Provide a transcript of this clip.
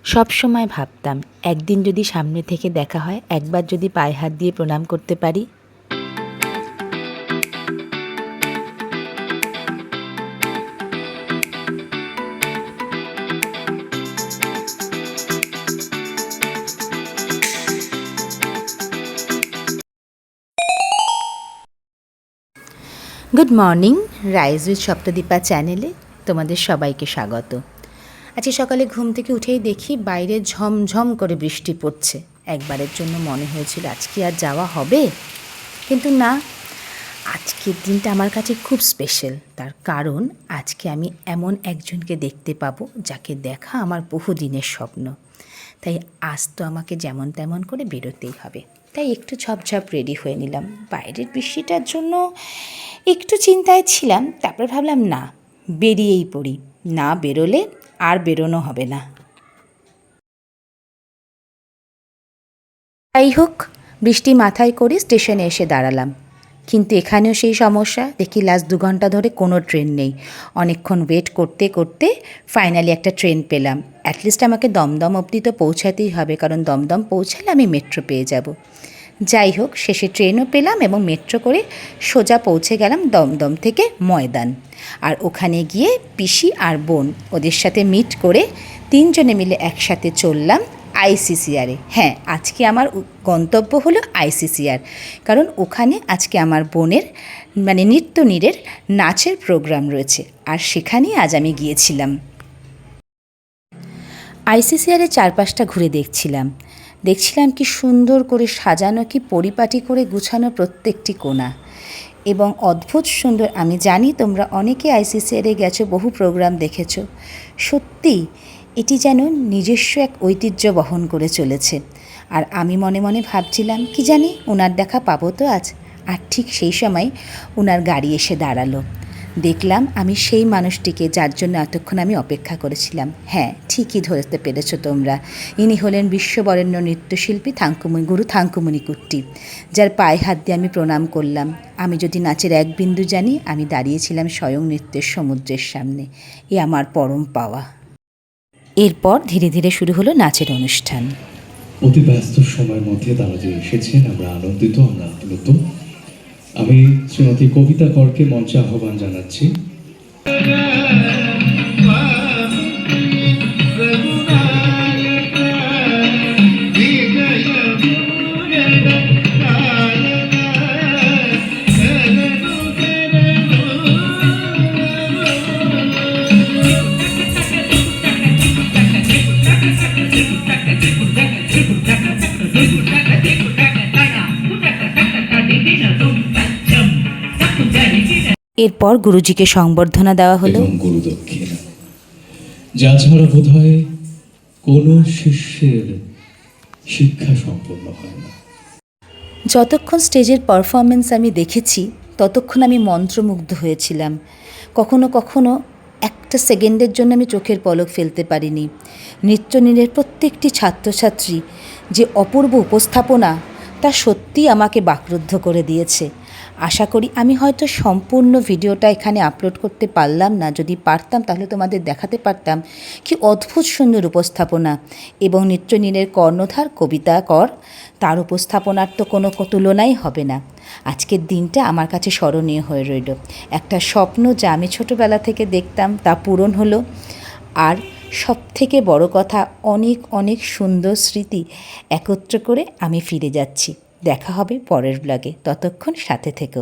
সব সময় ভাবতাম একদিন যদি সামনে থেকে দেখা হয়, একবার যদি পায়ে হাত দিয়ে প্রণাম করতে পারি। Good morning, rise with Saptadipa চ্যানেলে তোমাদের সবাইকে স্বাগত। আজকে সকালে ঘুম থেকে উঠেই দেখি বাইরে ঝমঝম করে বৃষ্টি পড়ছে। একবারের জন্য মনে হয়েছিল আজকে আর যাওয়া হবে, কিন্তু না, আজকের দিনটা আমার কাছে খুব স্পেশাল। তার কারণ আজকে আমি এমন একজনকে দেখতে পাবো যাকে দেখা আমার বহুদিনের স্বপ্ন। তাই আজ তো আমাকে যেমন তেমন করে বেরোতেই হবে। তাই একটু ঝপঝপ রেডি হয়ে নিলাম। বাইরের বৃষ্টিটার জন্য একটু চিন্তায় ছিলাম, তারপর ভাবলাম না, বেরিয়েই পড়ি, না বেরোলে আর বেরোনো হবে না। যাই হোক, বৃষ্টি মাথায় করে স্টেশনে এসে দাঁড়ালাম। কিন্তু এখানেও সেই সমস্যা, দেখি লাস্ট 2 ঘন্টা ধরে কোনো ট্রেন নেই। অনেকক্ষণ ওয়েট করতে করতে ফাইনালি একটা ট্রেন পেলাম। অ্যাটলিস্ট আমাকে দমদম অবধি তো পৌঁছাতেই হবে, কারণ দমদম পৌঁছালে আমি মেট্রো পেয়ে যাব। যাই হোক, শেষে ট্রেনও পেলাম এবং মেট্রো করে সোজা পৌঁছে গেলাম দমদম থেকে ময়দান। আর ওখানে গিয়ে পিসি আর বোন ওদের সাথে মিট করে 3 জনে মিলে একসাথে চললাম আইসিসিআরে। হ্যাঁ, আজকে আমার গন্তব্য হলো আইসিসিআর, কারণ ওখানে আজকে আমার বোনের নৃত্যনীরের নাচের প্রোগ্রাম রয়েছে, আর সেখানেই আজ আমি গিয়েছিলাম। আইসিসিআরের চারপাশটা ঘুরে দেখছিলাম কি সুন্দর করে সাজানো, কি পরিপাটি করে গুছানো প্রত্যেকটি কোণা, এবং অদ্ভুত সুন্দর। আমি জানি তোমরা অনেকে আইসিসিআরে গেছো, বহু প্রোগ্রাম দেখেছো। সত্যি এটি যেন নিজস্ব এক ঐতিহ্য বহন করে চলেছে। আর আমি মনে মনে ভাবছিলাম, কি জানি ওনার দেখা পাবো তো আজ। আর ঠিক সেই সময় ওনার গাড়ি এসে দাঁড়ালো। দেখলাম আমি সেই মানুষটিকে যার জন্য এতক্ষণ আমি অপেক্ষা করেছিলাম। হ্যাঁ, ঠিকই ধরতে পেরেছো তোমরা, ইনি হলেন বিশ্ববরেণ্য নৃত্যশিল্পী গুরু থাঙ্কুমণি কুট্টি, যার পায়ে হাত দিয়ে আমি প্রণাম করলাম। আমি যদি নাচের এক বিন্দু জানি, আমি দাঁড়িয়েছিলাম স্বয়ং নৃত্যের সমুদ্রের সামনে। এ আমার পরম পাওয়া। এরপর ধীরে ধীরে শুরু হলো নাচের অনুষ্ঠান। অতি ব্যস্ত সময়ের মধ্যে তারা যে এসেছেন, আমরা আনন্দিত, আমরা আপ্লুত। আমি শ্রীমতী কবিতা করকে মঞ্চে আহ্বান জানাচ্ছি। এরপর গুরুজিকে সংবর্ধনা দেওয়া হলো। গুরুদক্ষিণা, যা ছাড়া বোধ হয় কোনো শিষ্যের শিক্ষা সম্পূর্ণ হয় না। যতক্ষণ স্টেজের পারফরমেন্স আমি দেখেছি, ততক্ষণ আমি মন্ত্রমুগ্ধ হয়েছিলাম। কখনো কখনো একটা সেকেন্ডের জন্য আমি চোখের পলক ফেলতে পারিনি। নৃত্যনীরের প্রত্যেকটি ছাত্রছাত্রী যে অপূর্ব উপস্থাপনা, তা সত্যিই আমাকে বাকরুদ্ধ করে দিয়েছে। আশা করি আমি হয়তো সম্পূর্ণ ভিডিওটা এখানে আপলোড করতে পারলাম না। যদি পারতাম তাহলে তোমাদের দেখাতে পারতাম কি অদ্ভুত সুন্দর উপস্থাপনা। এবং নৃত্যনীরের কর্ণধার কবিতা কর, তার উপস্থাপনার তো কোনো তুলনাই হবে না। আজকের দিনটা আমার কাছে স্মরণীয় হয়ে রইল। একটা স্বপ্ন যা আমি ছোটোবেলা থেকে দেখতাম, তা পূরণ হলো। আর সবথেকে বড় কথা, অনেক অনেক সুন্দর স্মৃতি একত্র করে আমি ফিরে যাচ্ছি। দেখা হবে পরের ব্লগে, ততক্ষণ সাথে থেকো।